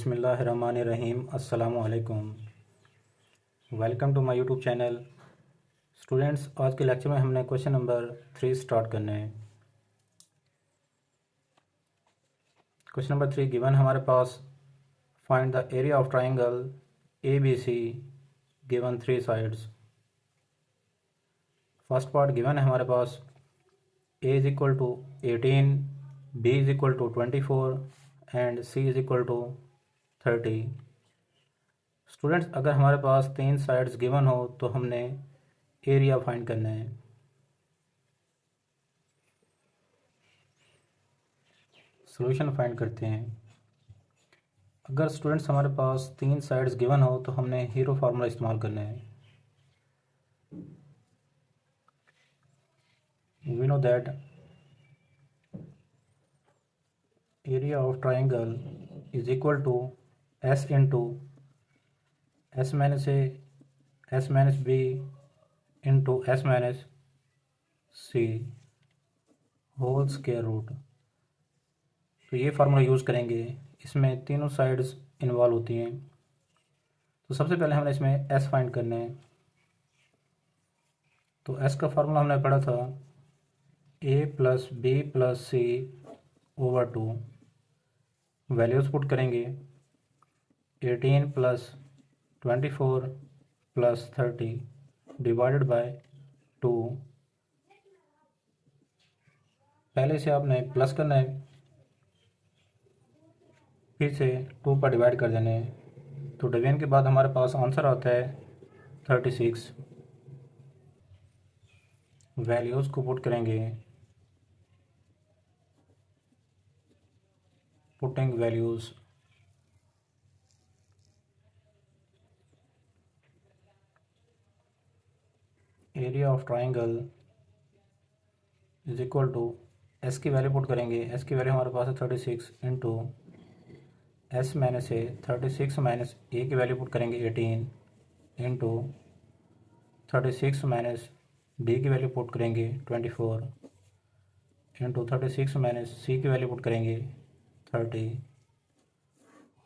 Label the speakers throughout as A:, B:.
A: बिस्मिल्लाहिर्रहमानिर्रहीम। अस्सलामु अलैकुम। Welcome to my YouTube channel. Students, आज के लेक्चर में हमने क्वेश्चन नंबर 3 स्टार्ट करना है। क्वेश्चन नंबर 3 गिवन हमारे पास, find the area of triangle A B C given 3 sides. First part given है हमारे पास, A is equal to 18, B is equal to 24 and C is equal to 30। Students, अगर हमारे पास 3 sides given हो तो हमने एरिया फाइंड करना है। सॉल्यूशन फाइंड करते हैं। अगर स्टूडेंट्स हमारे पास 3 साइड्स गिवन हो तो हमने हीरो फार्मूला इस्तेमाल करना है। We know that area of triangle is equal to S into S minus A S minus B into S minus C whole square root. तो ये फार्मूला यूज़ करेंगे, इसमें तीनों साइड्स इन्वॉल्व होती हैं। तो सबसे पहले हमने इसमें एस फाइंड करना है। तो एस का फार्मूला हमने पढ़ा था ए plus B plus C over 2। Values put करेंगे 18 प्लस 24 प्लस 30 डिवाइडेड बाय 2। पहले से आपने प्लस करना है, फिर से 2 पर डिवाइड कर देना है। तो डिवीजन के बाद हमारे पास आंसर आता है 36। वैल्यूज़ को पुट करेंगे, putting values area of triangle is equal to S की वैल्यू पुट करेंगे। एस की वैल्यू हमारे पास है 36 into S minus A 36 minus A की वैल्यू पुट करेंगे 18 इंटू 36 माइनस बी की वैल्यू पुट करेंगे 24 इंटू 36 माइनस सी की वैल्यू पुट करेंगे 30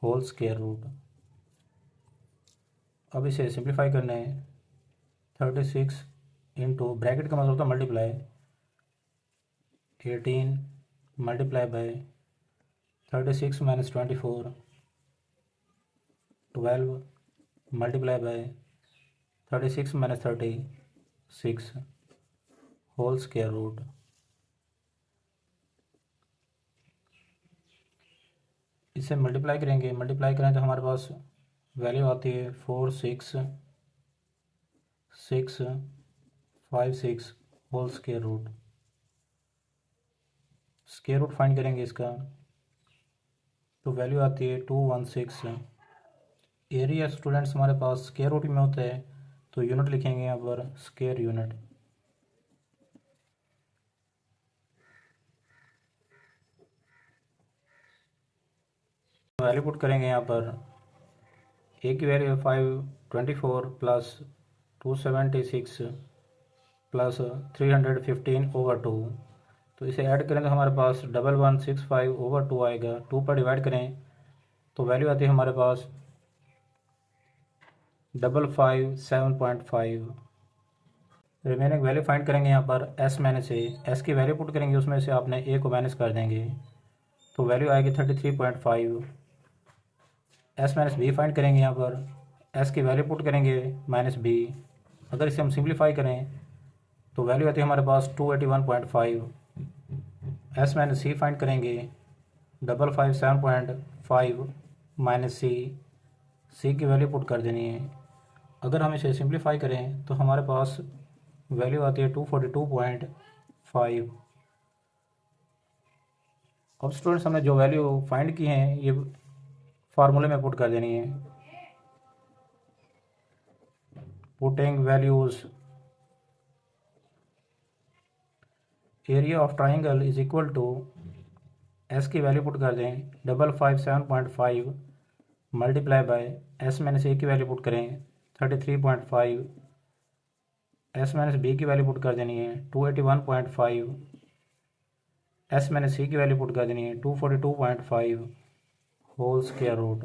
A: होल स्क्वायर रूट। अब इसे सिंप्लीफाई करना है। 36 इंटू ब्रैकेट का मतलब होता है multiply, 18 multiply by 36 minus 24 12 multiply by 36 minus 36 whole square root. इसे मल्टीप्लाई करेंगे, मल्टीप्लाई करें तो हमारे पास वैल्यू आती है 4 6 6 5 6 whole square root. Square root find करेंगे इसका, तो वैल्यू आती है 216। एरिया स्टूडेंट्स हमारे पास स्क्वायर रूट में होता है, तो यूनिट लिखेंगे यहाँ पर स्क्वायर यूनिट। वैल्यू पुट करेंगे यहाँ पर, ए की वैल्यू 524 प्लस 276 प्लस 315 ओवर 2। तो इसे ऐड करें तो हमारे पास 1165 ओवर 2 आएगा। 2 पर डिवाइड करें तो वैल्यू आती है हमारे पास 557.5। रिमेनिंग वैल्यू फाइंड करेंगे यहाँ पर एस माइनस ए। एस की वैल्यू पुट करेंगे, उसमें से आपने ए को माइनस कर देंगे, तो वैल्यू आएगी 33.5। एस माइनस बी फाइंड करेंगे यहाँ पर, एस की वैल्यू पुट करेंगे माइनस बी। अगर इसे हम सिंप्लीफाई करें तो वैल्यू आती है हमारे पास 281.5। एस माइनस सी फाइंड करेंगे 557.5 माइनस सी, सी की वैल्यू पुट कर देनी है। अगर हम इसे सिंप्लीफाई करें तो हमारे पास वैल्यू आती है 242.5। अब स्टूडेंट्स, हमने जो वैल्यू फाइंड की हैं ये फार्मूले में पुट कर देनी है। Putting values area of triangle is equal to S की वैल्यू पुट कर दें 557.5 multiply by S minus A की वैल्यू पुट करें 33.5। एस माइनस बी की वैल्यू पुट कर देनी है 281.5। एस माइनस सी की वैल्यू पुट कर देनी है 242.5 होल स्क्वायर रूट।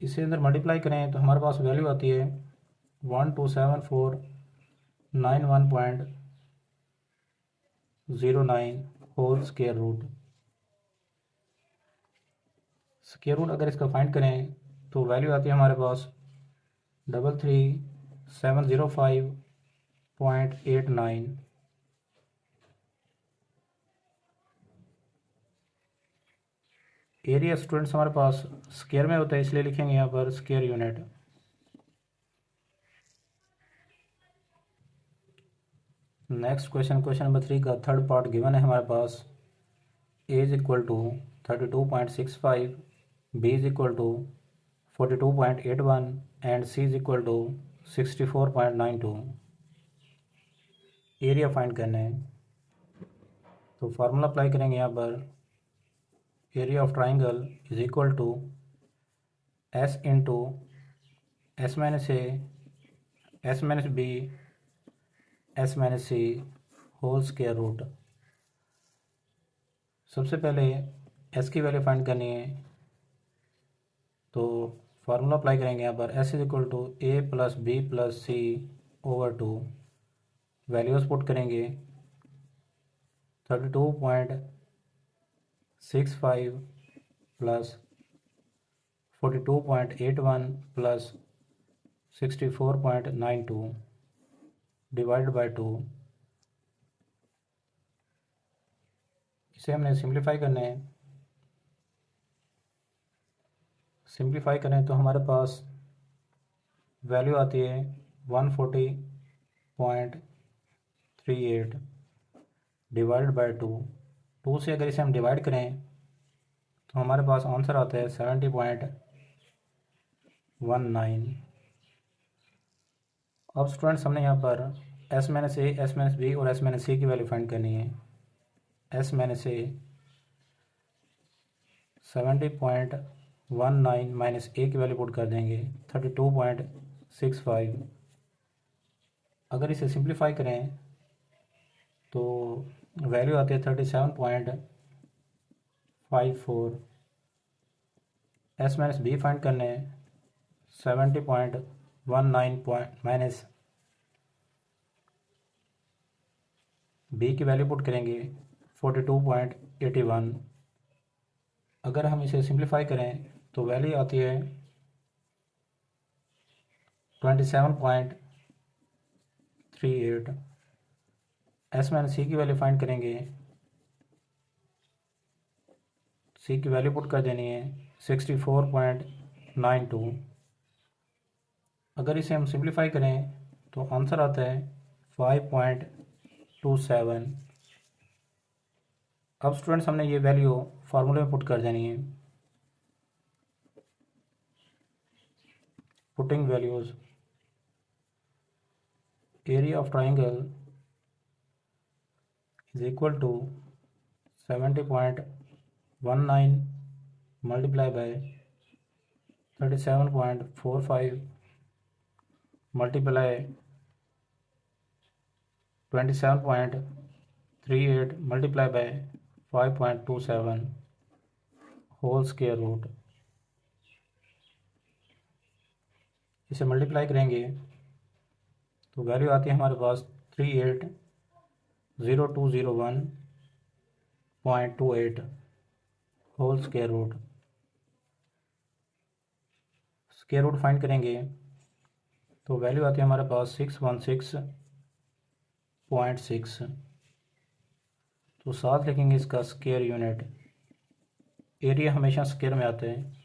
A: इसे अंदर मल्टीप्लाई करें तो हमारे पास वैल्यू आती है 127491.09 whole square root. Square root अगर इसका फाइंड करें तो वैल्यू आती है हमारे पास 33705.89। एरिया स्टूडेंट्स हमारे पास स्क्वायर में होता है, इसलिए लिखेंगे यहाँ पर square unit. Next question number 3 का थर्ड पार्ट गिवन है हमारे पास। A is equal to 32.65, B is equal to 42.81 and C is equal to 64.92। Area find करना है तो फार्मूला अप्लाई करेंगे यहाँ पर। Area of triangle is equal to S into S minus A S minus B S minus C whole square root. सबसे पहले S की value find करनी है तो फार्मूला अप्लाई करेंगे यहाँ पर। S is equal to A plus B plus C over 2। Values put करेंगे 32.65 प्लस 42.81 प्लस 64.92 डिवाइडेड बाय 2। इसे हमने सिंप्लीफाई करना है। सिंप्लीफाई करें तो हमारे पास वैल्यू आती है 140.38 डिवाइडेड बाय 2। 2 से अगर इसे हम डिवाइड करें तो हमारे पास आंसर आता है 70.19। अब स्टूडेंट्स हमने यहाँ पर S minus A S minus B और एस माइनस सी की वैल्यू फाइंड करनी है। S minus A 70.19 minus A की वैल्यू पुट कर देंगे 32.65। अगर इसे सिंप्लीफाई करें तो वैल्यू आती है 37.54। एस माइनस बी फाइंड करने 70.19 माइनस बी की वैल्यू पुट करेंगे 42.81। अगर हम इसे सिंप्लीफाई करें तो वैल्यू आती है 27.38। एस माइनस सी की वैल्यू फाइंड करेंगे। सी की वैल्यू पुट कर देनी है 64.92। अगर इसे हम सिंप्लीफाई करें तो आंसर आता है 5.27। अब स्टूडेंट्स हमने ये वैल्यू फार्मूले में पुट कर देनी है। Putting values area of triangle is equal to 70.19 multiply by 37.45 multiply 27.38 multiply by 5.27 whole square root. इसे मल्टीप्लाई करेंगे तो वैल्यू आती है हमारे पास 380201.28 whole square root. Square root find करेंगे तो वैल्यू आती है हमारे पास 616.6। तो साथ लिखेंगे इसका स्क्वायर यूनिट। एरिया हमेशा स्क्वायर में आते हैं।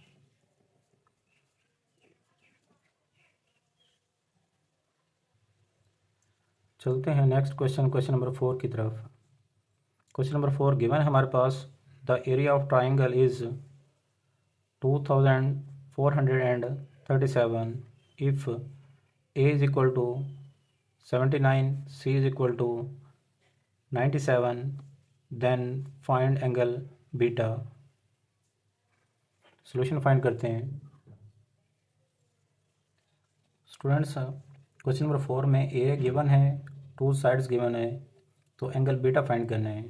A: चलते हैं नेक्स्ट क्वेश्चन नंबर 4 की तरफ। क्वेश्चन नंबर 4 गिवन है हमारे पास। The area of triangle is 2437 if A is equal to 79, C is equal to 97, then find angle beta. Solution find करते हैं स्टूडेंट्स। क्वेश्चन नंबर 4 में ए गिवन है, 2 साइड्स गिवन है, तो एंगल बीटा फाइंड करना है।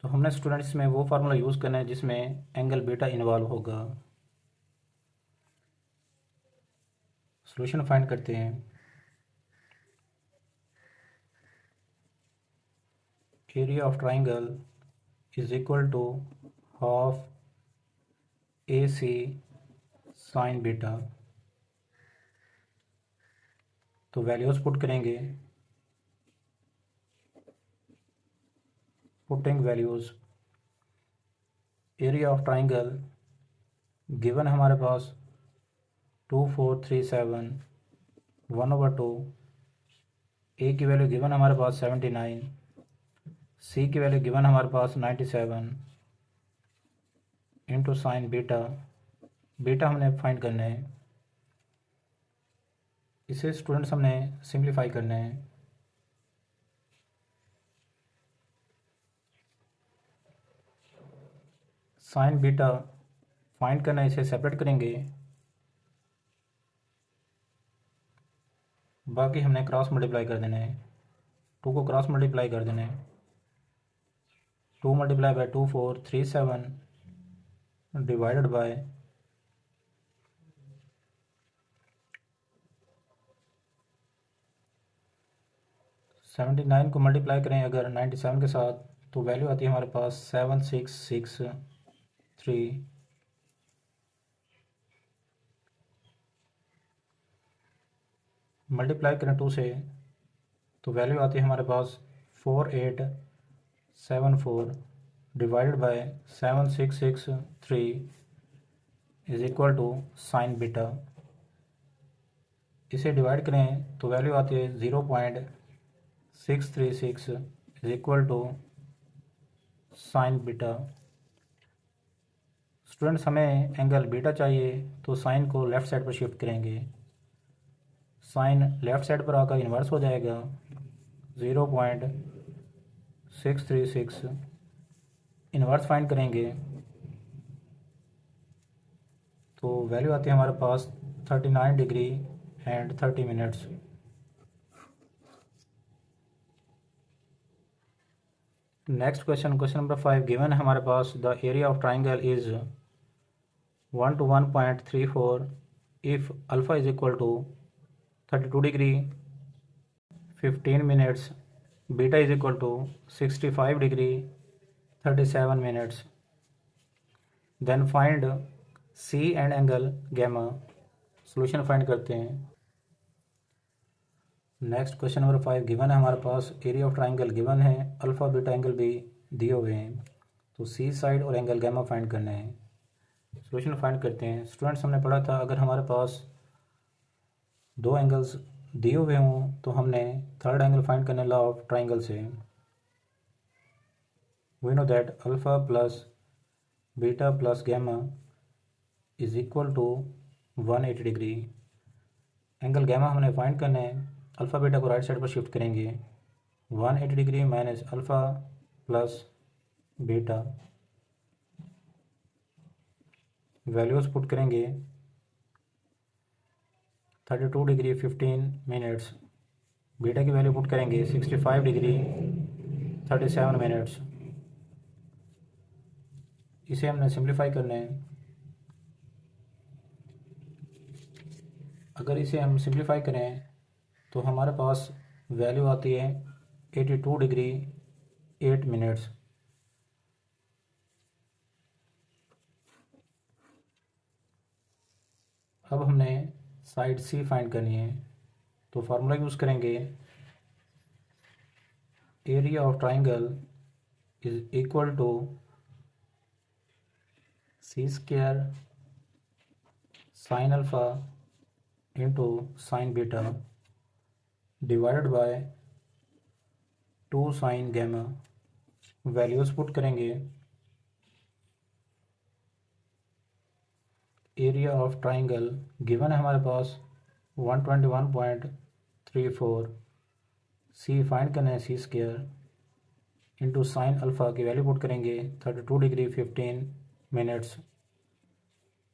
A: तो हमने स्टूडेंट्स में वो फार्मूला यूज़ करना है जिसमें एंगल बीटा इन्वॉल्व होगा। सॉल्यूशन फाइंड करते हैं। Area of triangle is equal to half AC sine beta. तो वैल्यूज़ पुट करेंगे। Putting values, area of triangle given हमारे पास 2437 1/2। ए की वैल्यू गिवन हमारे पास 79, सी की वैल्यू गिवन हमारे पास 97 इंटू साइन बीटा। बीटा हमने फाइंड करना है, इसे स्टूडेंट्स हमने सिंप्लीफाई करना है। साइन बीटा फाइंड करना है, इसे सेपरेट करेंगे, बाकी हमने क्रॉस मल्टीप्लाई कर देना है। 2 को क्रॉस मल्टीप्लाई कर देना है। 2 मल्टीप्लाई बाय 2437 डिवाइडेड बाय 79 को मल्टीप्लाई करें अगर 97 के साथ तो वैल्यू आती है हमारे पास 7663। मल्टीप्लाई करें 2 से तो वैल्यू आती है हमारे पास 4874 divided by 7663 is equal to sine beta. इसे डिवाइड करें तो वैल्यू आती है 0.636 is equal to sine beta. Students हमें एंगल बीटा चाहिए तो साइन को लेफ़्ट साइड पर शिफ्ट करेंगे। साइन लेफ़्ट साइड पर आकर इन्वर्स हो जाएगा 0.636। इन्वर्स फाइंड करेंगे तो वैल्यू आती है हमारे पास 39 degree and 30 minutes. Next question, question number 5 given है हमारे पास the area of triangle is 1 to 1.34 if alpha is equal to 32 degree 15 minutes, beta is equal to 65 degree 37 minutes. Then find C and angle gamma. Solution find करते हैं। Next question number 5 given है हमारे पास area of triangle given है, alpha beta angle भी दिए हुए हैं, तो सी साइड और एंगल गैमा फाइंड करना है। सॉल्यूशन फाइंड करते हैं। स्टूडेंट्स हमने पढ़ा था अगर हमारे पास दो एंगल्स दिए हुए हों तो हमने थर्ड एंगल फाइंड करना लॉ ऑफ ट्राइंगल से। We know that alpha plus beta plus gamma is equal to 180 degree. Angle gamma हमने फाइंड करना है, अल्फ़ा बीटा को राइट साइड पर शिफ्ट करेंगे। 180 degree minus alpha plus beta, values put करेंगे 32 degree 15 minutes, beta की value put करेंगे 65 degree 37 minutes. इसे हमने सिंप्लीफाई करना है। अगर इसे हम सिंप्लीफाई करें तो हमारे पास वैल्यू आती है 82 डिग्री 8 मिनट्स। अब हमने साइड सी फाइंड करनी है, तो फार्मूला यूज़ करेंगे। Area of triangle is equal to C square sine alpha into sine beta divided by 2 sine gamma. Values put करेंगे। एरिया ऑफ ट्राइंगल गिवन है हमारे पास 121.34, सी फाइंड करना है C square into sine alpha की value put करेंगे 32 degree 15 minutes,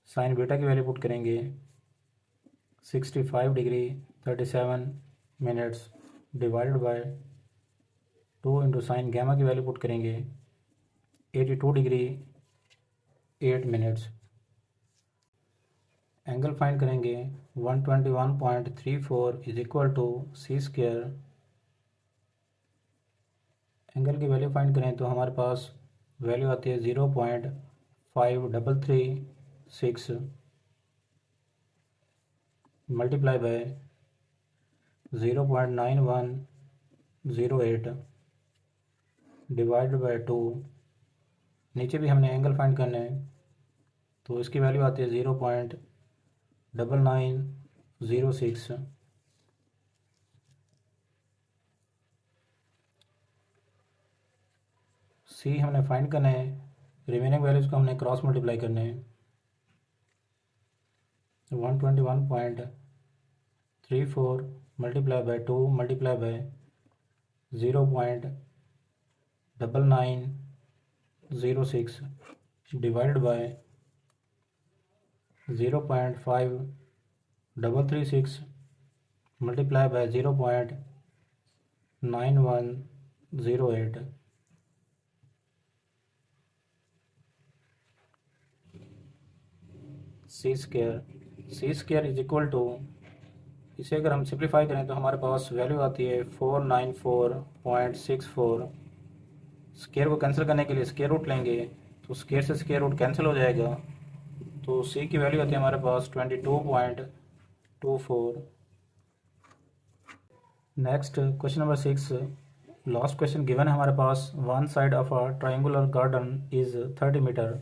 A: sine beta की value put करेंगे 65 degree 37 minutes divided by 2 into sine gamma की वैल्यू पुट करेंगे 82 डिग्री 8 मिनट्स। एंगल फाइंड करेंगे 121.34 is equal to C square. Angle की value find करें तो हमारे पास वैल्यू आती है 0.5336 मल्टीप्लाई बाय 0.9108 डिवाइड बाय 2। नीचे भी हमने एंगल फाइंड करना है तो इसकी वैल्यू आती है 0.9906। सी हमने फाइंड करना है, रिमेनिंग वैल्यूज़ को हमने क्रॉस मल्टीप्लाई करना है। 121.34 multiply by 2 multiply by 0.9906 divided by 0.5336 multiply by 0.9108। C square is equal to, इसे अगर हम सिंप्लीफाई करें तो हमारे पास वैल्यू आती है 494.64। स्क्वायर को कैंसिल करने के लिए स्क्वायर रूट लेंगे तो स्क्वायर से स्क्वायर रूट कैंसिल हो जाएगा, तो सी की वैल्यू आती है हमारे पास 22.24। Next question number 6, last question given है हमारे पास। One side of a triangular garden is 30 metre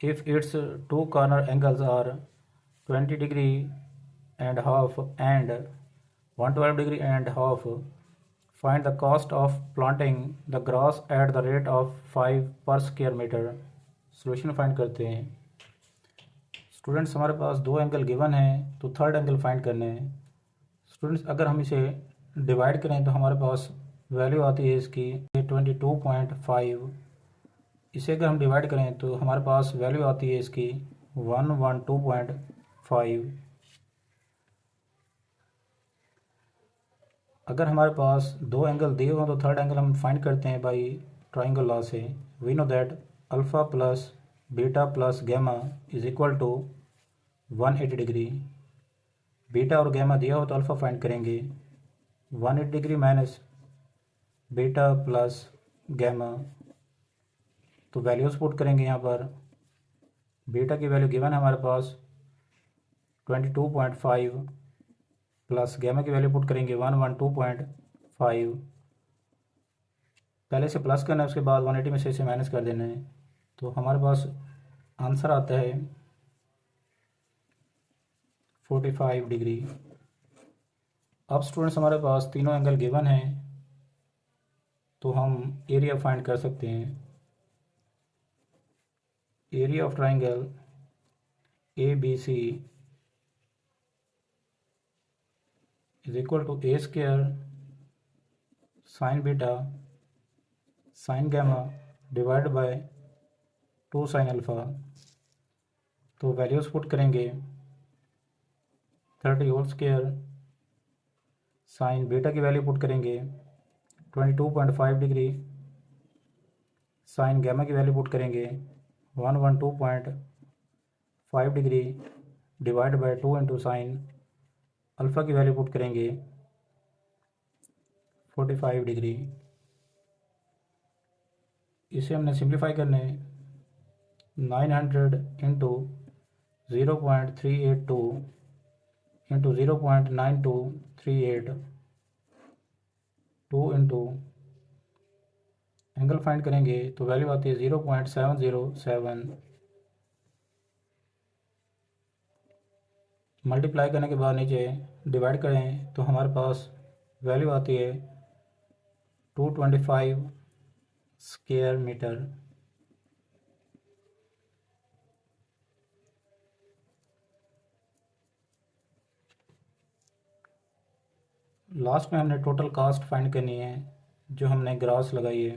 A: if its two corner angles are 20 degree and half and 112 degree and half, find the cost of planting the grass at the rate of 5 per square meter। Solution find करते हैं। Students हमारे पास दो angle given है तो third angle find करने हैं। Students अगर हम इसे डिवाइड करें तो हमारे पास वैल्यू आती है इसकी 22.5। इसे अगर हम डिवाइड करें तो हमारे पास वैल्यू आती है इसकी 112.5। अगर हमारे पास दो एंगल दिए हों तो थर्ड एंगल हम फाइंड करते हैं बाई ट्राइंगल लॉ से। We know that alpha plus beta plus gamma is equal to 180 degree. Beta और गैमा दिया हो तो अल्फ़ा फाइंड करेंगे 180 degree minus beta plus gamma, तो वैल्यूज़ पुट करेंगे यहाँ पर। बीटा की वैल्यू गिवन है हमारे पास 22.5 प्लस गैमा की वैल्यू पुट करेंगे 112.5। पहले से प्लस करना है उसके बाद 180 में से इसे माइनस कर देना है, तो हमारे पास आंसर आता है 45 डिग्री। अब स्टूडेंट्स हमारे पास तीनों एंगल गिवन हैं तो हम एरिया फाइंड कर सकते हैं। Area of triangle ABC is equal to a square sine beta sine gamma divide by 2 sine alpha. तो वैल्यूज़ पुट करेंगे 30 होल स्क्वायर, साइन बीटा की वैल्यू पुट करेंगे 22.5 डिग्री, साइन गैमा की वैल्यू पुट करेंगे 112.5 degree divide by 2 into sine alpha की value put करेंगे 45 degree. इसे हमने सिंप्लीफाई करने 900 into 0.382 into 0.9238 2 into angle find करेंगे तो वैल्यू आती है 0.707। मल्टीप्लाई करने के बाद नीचे डिवाइड करें तो हमारे पास वैल्यू आती है 225 स्क्वायर मीटर। लास्ट में हमने टोटल कास्ट फाइंड करनी है जो हमने ग्रास लगाई है।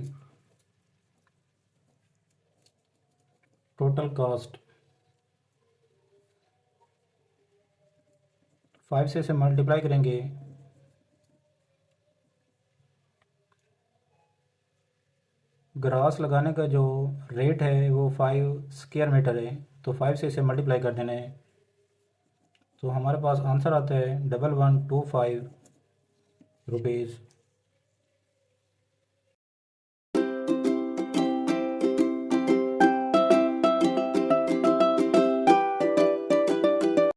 A: टोटल कास्ट 5 से इसे मल्टीप्लाई करेंगे ग्रास लगाने का जो रेट है वो 5 स्क्वायर मीटर है, तो 5 से इसे मल्टीप्लाई कर देना है तो हमारे पास आंसर आता है 1125 रुपीज़